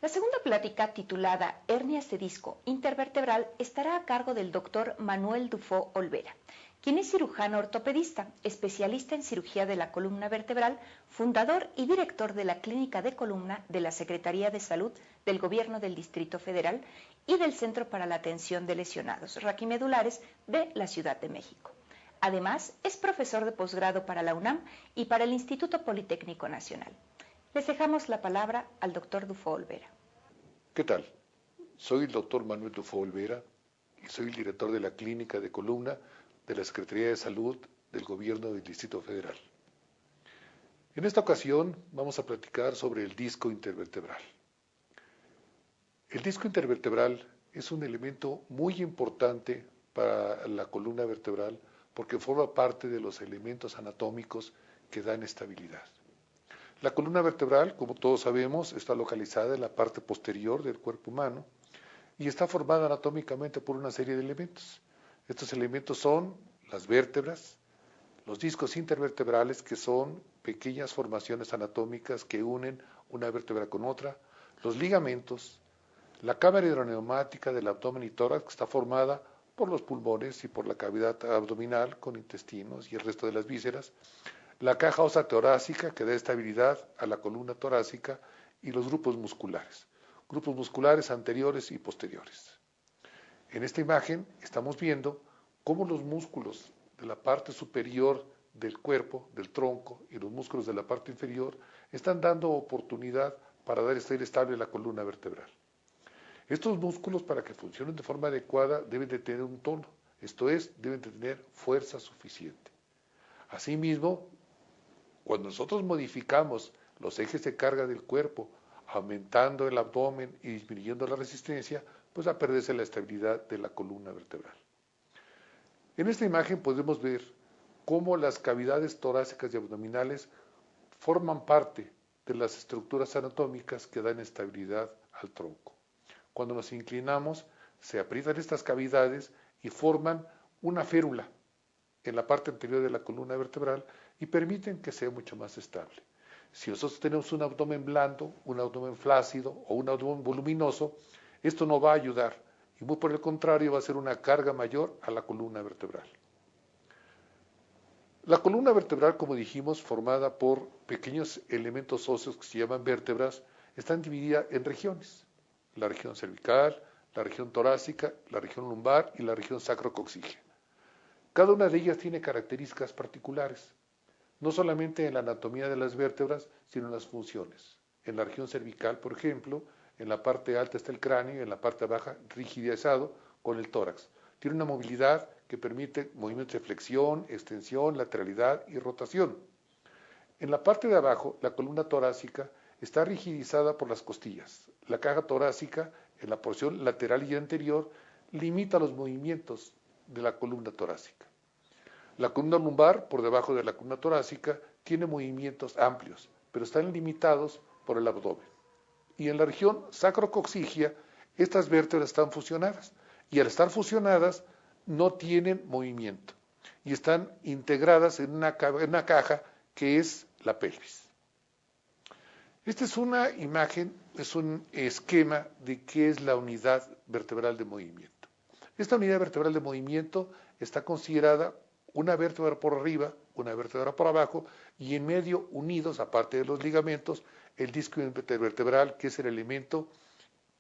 La segunda plática, titulada Hernias de disco intervertebral, estará a cargo del doctor Manuel Dufo Olvera, quien es cirujano ortopedista, especialista en cirugía de la columna vertebral, fundador y director de la Clínica de Columna de la Secretaría de Salud del Gobierno del Distrito Federal y del Centro para la Atención de Lesionados Raquimedulares de la Ciudad de México. Además, es profesor de posgrado para la UNAM y para el Instituto Politécnico Nacional. Les dejamos la palabra al doctor Dufo Olvera. ¿Qué tal? Soy el doctor Manuel Dufo Olvera y soy el director de la Clínica de Columna de la Secretaría de Salud del Gobierno del Distrito Federal. En esta ocasión vamos a platicar sobre el disco intervertebral. El disco intervertebral es un elemento muy importante para la columna vertebral porque forma parte de los elementos anatómicos que dan estabilidad. La columna vertebral, como todos sabemos, está localizada en la parte posterior del cuerpo humano y está formada anatómicamente por una serie de elementos. Estos elementos son las vértebras, los discos intervertebrales, que son pequeñas formaciones anatómicas que unen una vértebra con otra, los ligamentos, la cámara hidroneumática del abdomen y tórax, que está formada por los pulmones y por la cavidad abdominal con intestinos y el resto de las vísceras, la caja ósea torácica, que da estabilidad a la columna torácica, y los grupos musculares anteriores y posteriores. En esta imagen estamos viendo cómo los músculos de la parte superior del cuerpo, del tronco, y los músculos de la parte inferior están dando oportunidad para dar estable a la columna vertebral. Estos músculos, para que funcionen de forma adecuada, deben de tener un tono, esto es, deben de tener fuerza suficiente. Asimismo, cuando nosotros modificamos los ejes de carga del cuerpo, aumentando el abdomen y disminuyendo la resistencia, pues va a perderse la estabilidad de la columna vertebral. En esta imagen podemos ver cómo las cavidades torácicas y abdominales forman parte de las estructuras anatómicas que dan estabilidad al tronco. Cuando nos inclinamos, se aprietan estas cavidades y forman una férula en la parte anterior de la columna vertebral y permiten que sea mucho más estable. Si nosotros tenemos un abdomen blando, un abdomen flácido o un abdomen voluminoso, esto no va a ayudar y muy por el contrario va a ser una carga mayor a la columna vertebral. La columna vertebral, como dijimos, formada por pequeños elementos óseos que se llaman vértebras, están divididas en regiones: la región cervical, la región torácica, la región lumbar y la región sacrocoxígea. Cada una de ellas tiene características particulares, no solamente en la anatomía de las vértebras, sino en las funciones. En la región cervical, por ejemplo, en la parte alta está el cráneo y en la parte baja rigidizado con el tórax. Tiene una movilidad que permite movimientos de flexión, extensión, lateralidad y rotación. En la parte de abajo, la columna torácica está rigidizada por las costillas. La caja torácica, en la porción lateral y anterior, limita los movimientos de la columna torácica. La columna lumbar, por debajo de la columna torácica, tiene movimientos amplios, pero están limitados por el abdomen. Y en la región sacrocoxígea, estas vértebras están fusionadas, y al estar fusionadas, no tienen movimiento, y están integradas en una caja que es la pelvis. Esta es una imagen, es un esquema de qué es la unidad vertebral de movimiento. Esta unidad vertebral de movimiento está considerada una vértebra por arriba, una vértebra por abajo, y en medio, unidos, aparte de los ligamentos, el disco intervertebral, que es el elemento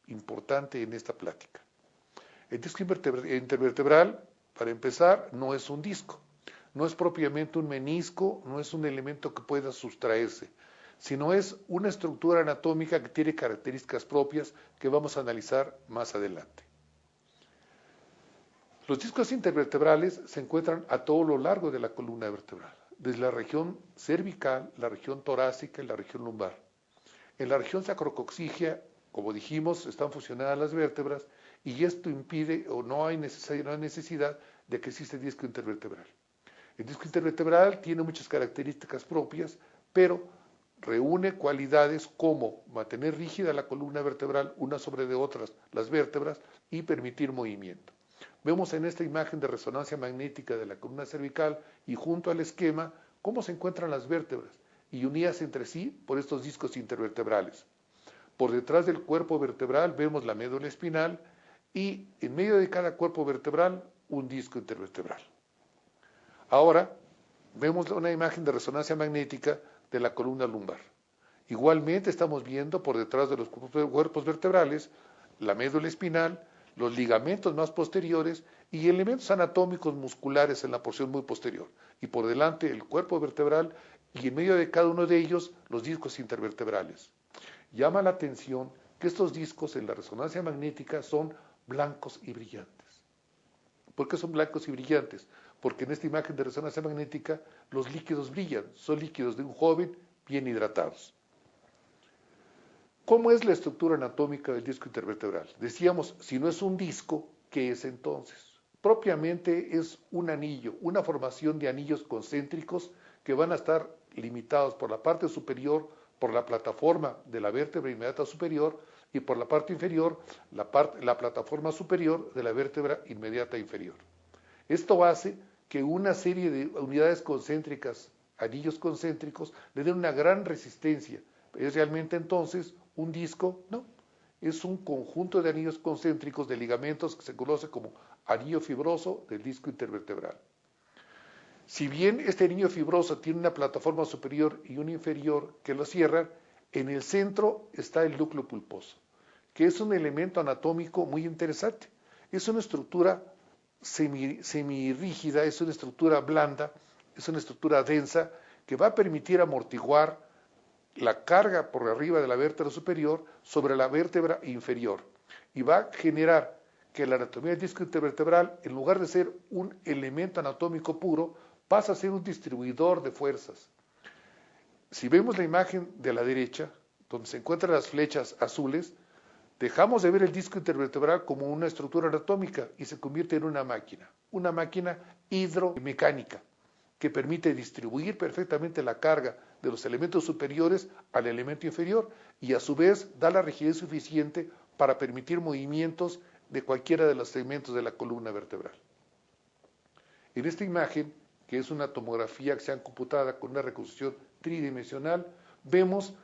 importante en esta plática. El disco intervertebral, para empezar, no es un disco, no es propiamente un menisco, no es un elemento que pueda sustraerse, sino es una estructura anatómica que tiene características propias que vamos a analizar más adelante. Los discos intervertebrales se encuentran a todo lo largo de la columna vertebral, desde la región cervical, la región torácica y la región lumbar. En la región sacrocoxígea, como dijimos, están fusionadas las vértebras y esto impide o no hay necesidad de que exista disco intervertebral. El disco intervertebral tiene muchas características propias, pero reúne cualidades como mantener rígida la columna vertebral una sobre de otras las vértebras y permitir movimiento. Vemos en esta imagen de resonancia magnética de la columna cervical y junto al esquema cómo se encuentran las vértebras. y unidas entre sí por estos discos intervertebrales. Por detrás del cuerpo vertebral vemos la médula espinal y en medio de cada cuerpo vertebral un disco intervertebral. Ahora vemos una imagen de resonancia magnética de la columna lumbar. Igualmente estamos viendo por detrás de los cuerpos vertebrales la médula espinal, los ligamentos más posteriores y elementos anatómicos musculares en la porción muy posterior. Y por delante el cuerpo vertebral y en medio de cada uno de ellos los discos intervertebrales. Llama la atención que estos discos en la resonancia magnética son blancos y brillantes. ¿Por qué son blancos y brillantes? Porque en esta imagen de resonancia magnética los líquidos brillan, son líquidos de un joven bien hidratados. ¿Cómo es la estructura anatómica del disco intervertebral? Decíamos, si no es un disco, ¿qué es entonces? Propiamente es un anillo, una formación de anillos concéntricos que van a estar limitados por la parte superior, por la plataforma de la vértebra inmediata superior y por la parte inferior, la plataforma superior de la vértebra inmediata inferior. Esto hace que una serie de unidades concéntricas, anillos concéntricos, le den una gran resistencia. ¿Es realmente entonces un disco? No, es un conjunto de anillos concéntricos de ligamentos que se conoce como anillo fibroso del disco intervertebral. Si bien este anillo fibroso tiene una plataforma superior y una inferior que lo cierran, en el centro está el núcleo pulposo, que es un elemento anatómico muy interesante. Es una estructura semirrígida, es una estructura blanda, es una estructura densa que va a permitir amortiguar la carga por arriba de la vértebra superior sobre la vértebra inferior y va a generar que la anatomía del disco intervertebral, en lugar de ser un elemento anatómico puro, pasa a ser un distribuidor de fuerzas. Si vemos la imagen de la derecha, donde se encuentran las flechas azules, dejamos de ver el disco intervertebral como una estructura anatómica y se convierte en una máquina hidromecánica, que permite distribuir perfectamente la carga de los elementos superiores al elemento inferior y a su vez da la rigidez suficiente para permitir movimientos de cualquiera de los segmentos de la columna vertebral. En esta imagen, que es una tomografía axial computada con una reconstrucción tridimensional, vemos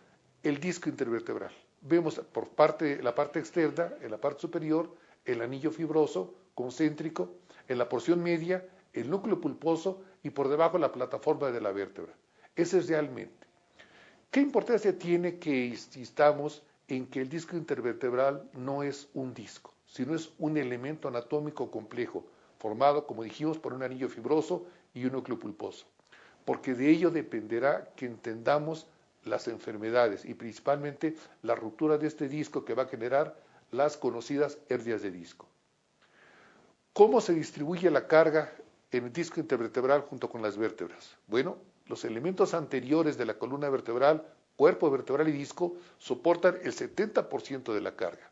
el disco intervertebral. Vemos por la parte externa, en la parte superior, el anillo fibroso concéntrico, en la porción media, el núcleo pulposo y por debajo la plataforma de la vértebra. Ese es realmente. ¿Qué importancia tiene que insistamos en que el disco intervertebral no es un disco, sino es un elemento anatómico complejo, formado, como dijimos, por un anillo fibroso y un núcleo pulposo? Porque de ello dependerá que entendamos las enfermedades y principalmente la ruptura de este disco que va a generar las conocidas hernias de disco. ¿Cómo se distribuye la carga en el disco intervertebral junto con las vértebras? Bueno, los elementos anteriores de la columna vertebral, cuerpo vertebral y disco, soportan el 70% de la carga.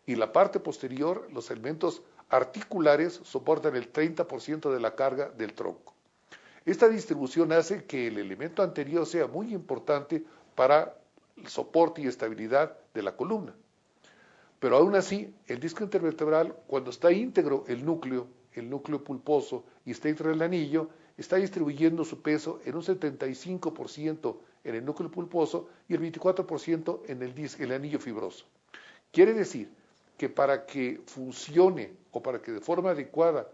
Y la parte posterior, los elementos articulares, soportan el 30% de la carga del tronco. Esta distribución hace que el elemento anterior sea muy importante para el soporte y estabilidad de la columna. Pero aún así, el disco intervertebral, cuando está íntegro el núcleo pulposo y está íntegro el anillo, está distribuyendo su peso en un 75% en el núcleo pulposo y el 24% en el anillo fibroso. Quiere decir que para que funcione o para que de forma adecuada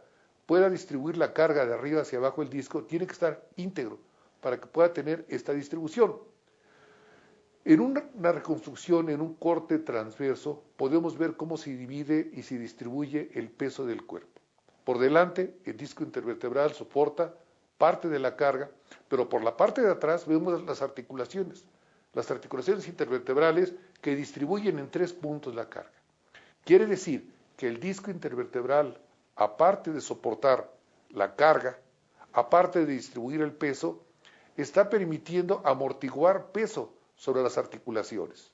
pueda distribuir la carga de arriba hacia abajo el disco, tiene que estar íntegro para que pueda tener esta distribución. En una reconstrucción, en un corte transverso, podemos ver cómo se divide y se distribuye el peso del cuerpo. Por delante, el disco intervertebral soporta parte de la carga, pero por la parte de atrás vemos las articulaciones intervertebrales que distribuyen en 3 puntos la carga. Quiere decir que el disco intervertebral, aparte de soportar la carga, aparte de distribuir el peso, está permitiendo amortiguar peso sobre las articulaciones.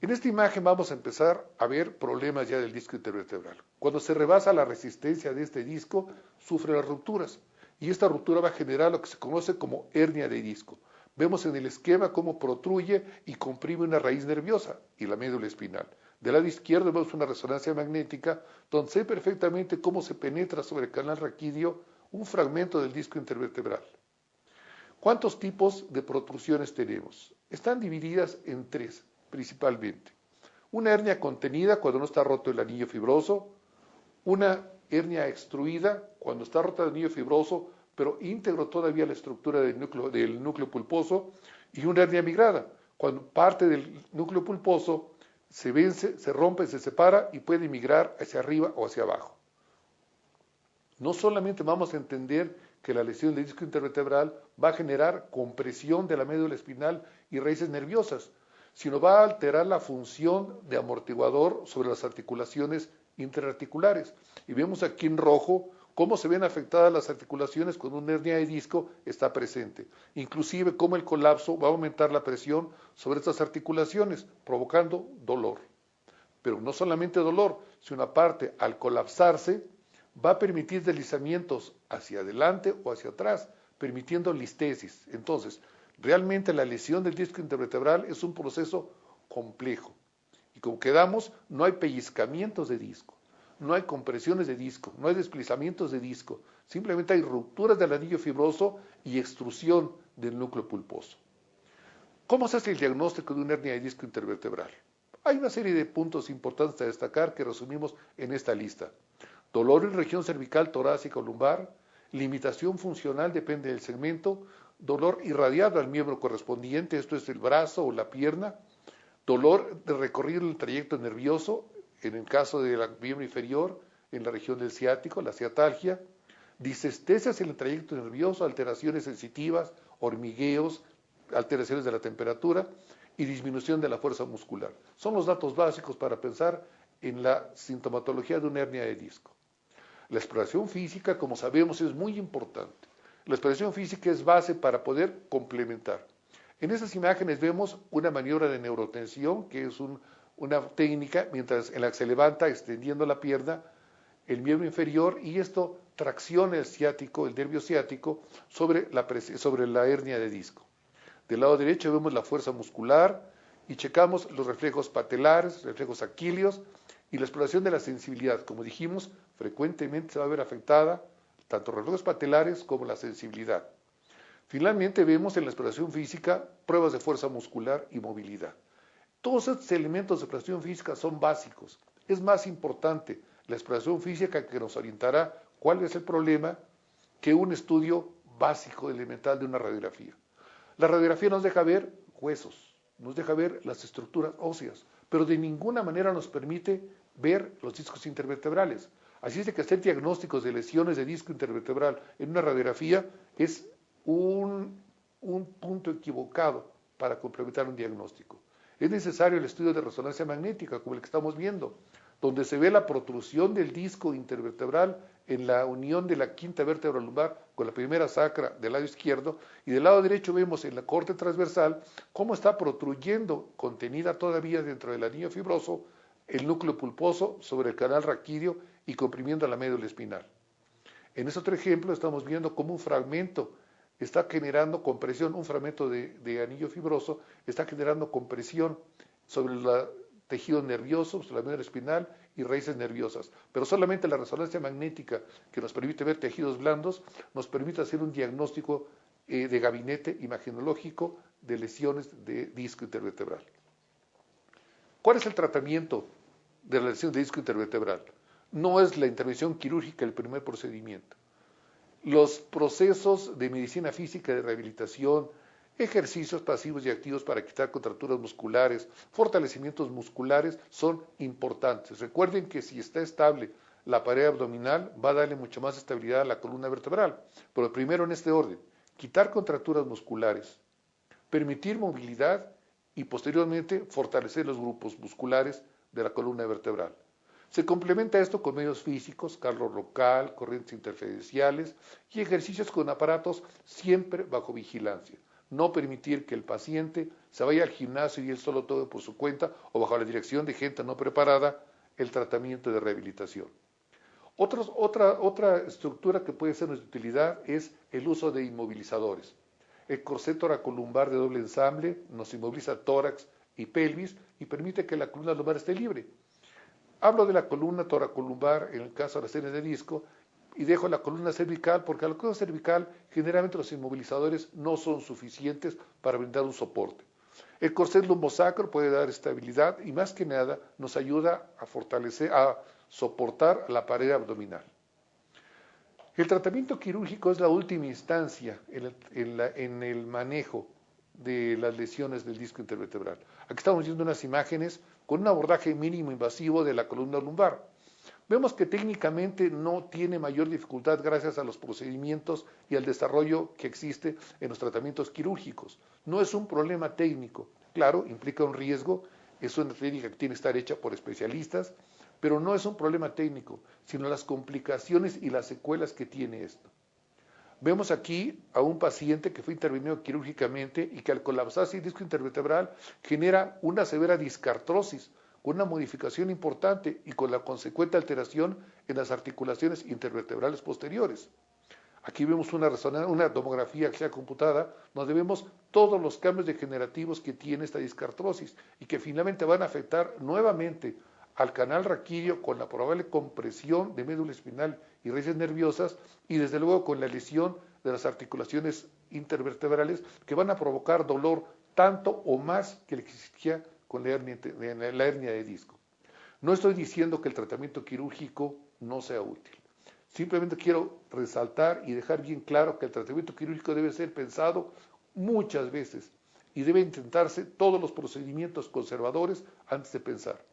En esta imagen vamos a empezar a ver problemas ya del disco intervertebral. Cuando se rebasa la resistencia de este disco, sufre las rupturas. Y esta ruptura va a generar lo que se conoce como hernia de disco. Vemos en el esquema cómo protruye y comprime una raíz nerviosa y la médula espinal. Del lado izquierdo vemos una resonancia magnética donde se ve perfectamente cómo se penetra sobre el canal raquídeo un fragmento del disco intervertebral. ¿Cuántos tipos de protrusiones tenemos? Están divididas en tres, principalmente. Una hernia contenida cuando no está roto el anillo fibroso, una hernia extruida cuando está rota el anillo fibroso, pero íntegro todavía la estructura del núcleo pulposo, y una hernia migrada, cuando parte del núcleo pulposo se vence, se rompe, se separa y puede migrar hacia arriba o hacia abajo. No solamente vamos a entender que la lesión del disco intervertebral va a generar compresión de la médula espinal y raíces nerviosas, sino va a alterar la función de amortiguador sobre las articulaciones interarticulares. Y vemos aquí en rojo cómo se ven afectadas las articulaciones cuando una hernia de disco está presente. Inclusive cómo el colapso va a aumentar la presión sobre estas articulaciones, provocando dolor. Pero no solamente dolor, sino aparte, al colapsarse, va a permitir deslizamientos hacia adelante o hacia atrás, permitiendo listesis. Entonces, realmente la lesión del disco intervertebral es un proceso complejo. Y como quedamos, no hay pellizcamientos de disco, no hay compresiones de disco, no hay desplazamientos de disco, simplemente hay rupturas del anillo fibroso y extrusión del núcleo pulposo. ¿Cómo se hace el diagnóstico de una hernia de disco intervertebral? Hay una serie de puntos importantes a destacar que resumimos en esta lista. Dolor en región cervical, torácica o lumbar, limitación funcional, depende del segmento, dolor irradiado al miembro correspondiente, esto es el brazo o la pierna, dolor de recorrido del trayecto nervioso, en el caso del miembro inferior, en la región del ciático, la ciatalgia, disestesias en el trayecto nervioso, alteraciones sensitivas, hormigueos, alteraciones de la temperatura y disminución de la fuerza muscular. Son los datos básicos para pensar en la sintomatología de una hernia de disco. La exploración física, como sabemos, es muy importante. La exploración física es base para poder complementar. En esas imágenes vemos una maniobra de neurotensión, que es una técnica en la que se levanta extendiendo la pierna, el miembro inferior, y esto tracciona el ciático, el nervio ciático, sobre la hernia de disco. Del lado derecho vemos la fuerza muscular y checamos los reflejos patelares, reflejos aquíleos y la exploración de la sensibilidad. Como dijimos, frecuentemente se va a ver afectada tanto reflejos patelares como la sensibilidad. Finalmente vemos en la exploración física pruebas de fuerza muscular y movilidad. Todos estos elementos de exploración física son básicos. Es más importante la exploración física que nos orientará cuál es el problema que un estudio básico elemental de una radiografía. La radiografía nos deja ver huesos, nos deja ver las estructuras óseas, pero de ninguna manera nos permite ver los discos intervertebrales. Así es de que hacer diagnósticos de lesiones de disco intervertebral en una radiografía es un punto equivocado para complementar un diagnóstico. Es necesario el estudio de resonancia magnética, como el que estamos viendo, donde se ve la protrusión del disco intervertebral en la unión de la quinta vértebra lumbar con la primera sacra del lado izquierdo, y del lado derecho vemos en la corte transversal cómo está protruyendo, contenida todavía dentro del anillo fibroso, el núcleo pulposo sobre el canal raquídeo y comprimiendo la médula espinal. En este otro ejemplo estamos viendo cómo un fragmento está generando compresión, un fragmento de anillo fibroso está generando compresión sobre el tejido nervioso, sobre la médula espinal y raíces nerviosas. Pero solamente la resonancia magnética, que nos permite ver tejidos blandos, nos permite hacer un diagnóstico de gabinete imagenológico de lesiones de disco intervertebral. ¿Cuál es el tratamiento de la lesión de disco intervertebral? No es la intervención quirúrgica el primer procedimiento. Los procesos de medicina física, de rehabilitación, ejercicios pasivos y activos para quitar contracturas musculares, fortalecimientos musculares son importantes. Recuerden que si está estable la pared abdominal, va a darle mucha más estabilidad a la columna vertebral. Pero primero en este orden, quitar contracturas musculares, permitir movilidad y posteriormente fortalecer los grupos musculares de la columna vertebral. Se complementa esto con medios físicos, calor local, corrientes interferenciales y ejercicios con aparatos siempre bajo vigilancia. No permitir que el paciente se vaya al gimnasio y él solo todo por su cuenta o bajo la dirección de gente no preparada el tratamiento de rehabilitación. Otra estructura que puede ser de utilidad es el uso de inmovilizadores. El corsé toracolumbar de doble ensamble nos inmoviliza tórax y pelvis y permite que la columna lumbar esté libre. Hablo de la columna toracolumbar en el caso de las hernias de disco y dejo la columna cervical, porque a la columna cervical generalmente los inmovilizadores no son suficientes para brindar un soporte. El corset lumbosacro puede dar estabilidad y más que nada nos ayuda a fortalecer, a soportar la pared abdominal. El tratamiento quirúrgico es la última instancia en el manejo de las lesiones del disco intervertebral. Aquí estamos viendo unas imágenes con un abordaje mínimo invasivo de la columna lumbar. Vemos que técnicamente no tiene mayor dificultad gracias a los procedimientos y al desarrollo que existe en los tratamientos quirúrgicos. No es un problema técnico. Claro, implica un riesgo, es una técnica que tiene que estar hecha por especialistas, pero no es un problema técnico, sino las complicaciones y las secuelas que tiene esto. Vemos aquí a un paciente que fue intervenido quirúrgicamente y que al colapsarse el disco intervertebral genera una severa discartrosis, con una modificación importante y con la consecuente alteración en las articulaciones intervertebrales posteriores. Aquí vemos una tomografía axial computada, donde vemos todos los cambios degenerativos que tiene esta discartrosis y que finalmente van a afectar nuevamente al canal raquídeo con la probable compresión de médula espinal y raíces nerviosas y desde luego con la lesión de las articulaciones intervertebrales que van a provocar dolor tanto o más que el que existía con la hernia de disco. No estoy diciendo que el tratamiento quirúrgico no sea útil. Simplemente quiero resaltar y dejar bien claro que el tratamiento quirúrgico debe ser pensado muchas veces y debe intentarse todos los procedimientos conservadores antes de pensar.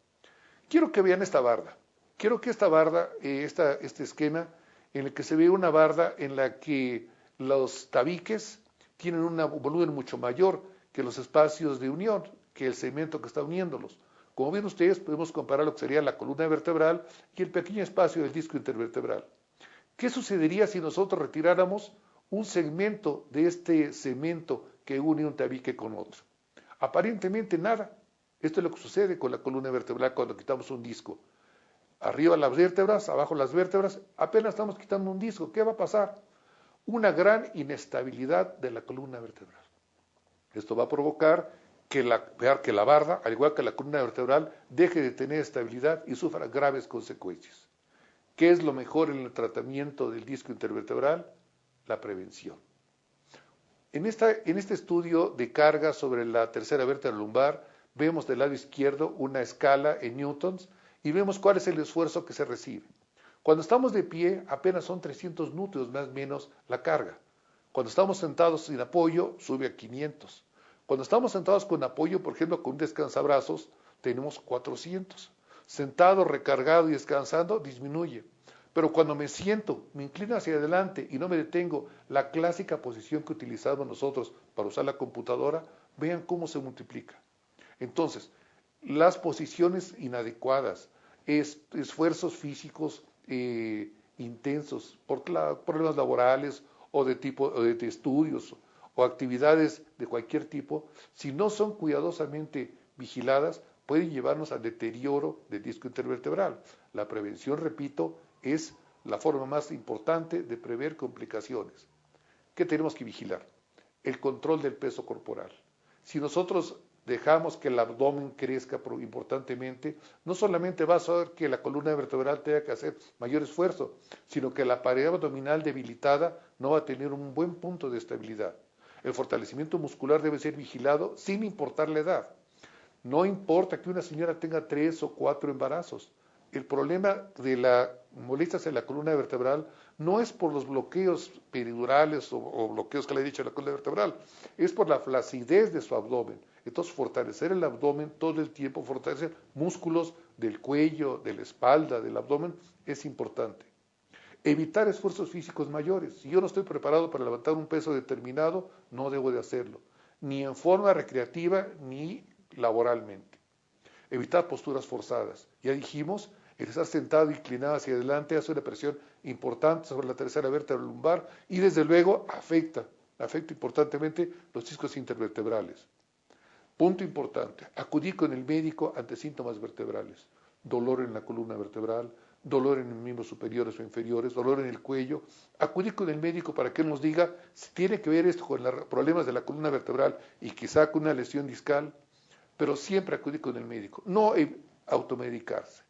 Quiero que vean esta barda. Quiero que esta barda, este esquema en el que se ve una barda en la que los tabiques tienen un volumen mucho mayor que los espacios de unión, que el segmento que está uniéndolos. Como ven ustedes, podemos comparar lo que sería la columna vertebral y el pequeño espacio del disco intervertebral. ¿Qué sucedería si nosotros retiráramos un segmento de este cemento que une un tabique con otro? Aparentemente nada. Esto es lo que sucede con la columna vertebral cuando quitamos un disco. Arriba las vértebras, abajo las vértebras, apenas estamos quitando un disco. ¿Qué va a pasar? Una gran inestabilidad de la columna vertebral. Esto va a provocar que la barda, al igual que la columna vertebral, deje de tener estabilidad y sufra graves consecuencias. ¿Qué es lo mejor en el tratamiento del disco intervertebral? La prevención. En este estudio de carga sobre la tercera vértebra lumbar, vemos del lado izquierdo una escala en newtons y vemos cuál es el esfuerzo que se recibe. Cuando estamos de pie, apenas son 300 newtons más o menos la carga. Cuando estamos sentados sin apoyo, sube a 500. Cuando estamos sentados con apoyo, por ejemplo, con un descansabrazos, tenemos 400. Sentado, recargado y descansando, disminuye. Pero cuando me siento, me inclino hacia adelante y no me detengo, la clásica posición que utilizamos nosotros para usar la computadora, vean cómo se multiplica. Entonces, las posiciones inadecuadas, esfuerzos físicos intensos por problemas laborales o de estudios o actividades de cualquier tipo, si no son cuidadosamente vigiladas, pueden llevarnos al deterioro del disco intervertebral. La prevención, repito, es la forma más importante de prever complicaciones. ¿Qué tenemos que vigilar? El control del peso corporal. Si nosotros dejamos que el abdomen crezca importantemente, no solamente va a hacer que la columna vertebral tenga que hacer mayor esfuerzo, sino que la pared abdominal debilitada no va a tener un buen punto de estabilidad. El fortalecimiento muscular debe ser vigilado sin importar la edad. No importa que una señora tenga 3 o 4 embarazos. El problema de la molestias en la columna vertebral no es por los bloqueos peridurales o bloqueos que le he dicho en la columna vertebral, es por la flacidez de su abdomen. Entonces, fortalecer el abdomen todo el tiempo, fortalecer músculos del cuello, de la espalda, del abdomen, es importante. Evitar esfuerzos físicos mayores. Si yo no estoy preparado para levantar un peso determinado, no debo de hacerlo, ni en forma recreativa ni laboralmente. Evitar posturas forzadas. Ya dijimos, el estar sentado inclinado hacia adelante hace una presión importante sobre la tercera vértebra lumbar y desde luego afecta importantemente los discos intervertebrales. Punto importante, acudir con el médico ante síntomas vertebrales, dolor en la columna vertebral, dolor en los miembros superiores o inferiores, dolor en el cuello. Acudir con el médico para que él nos diga si tiene que ver esto con los problemas de la columna vertebral y quizá con una lesión discal, pero siempre acudir con el médico, no automedicarse.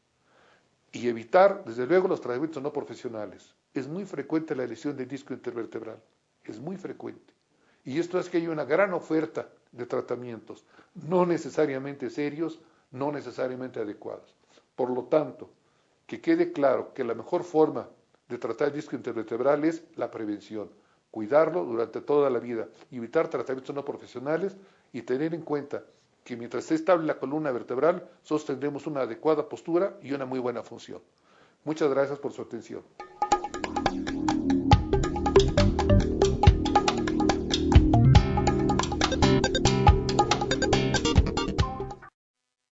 Y evitar, desde luego, los tratamientos no profesionales. es muy frecuente la lesión del disco intervertebral, es muy frecuente. Y esto es que hay una gran oferta de tratamientos, no necesariamente serios, no necesariamente adecuados. Por lo tanto, que quede claro que la mejor forma de tratar el disco intervertebral es la prevención, cuidarlo durante toda la vida, evitar tratamientos no profesionales y tener en cuenta que mientras esté estable la columna vertebral, sostendremos una adecuada postura y una muy buena función. Muchas gracias por su atención.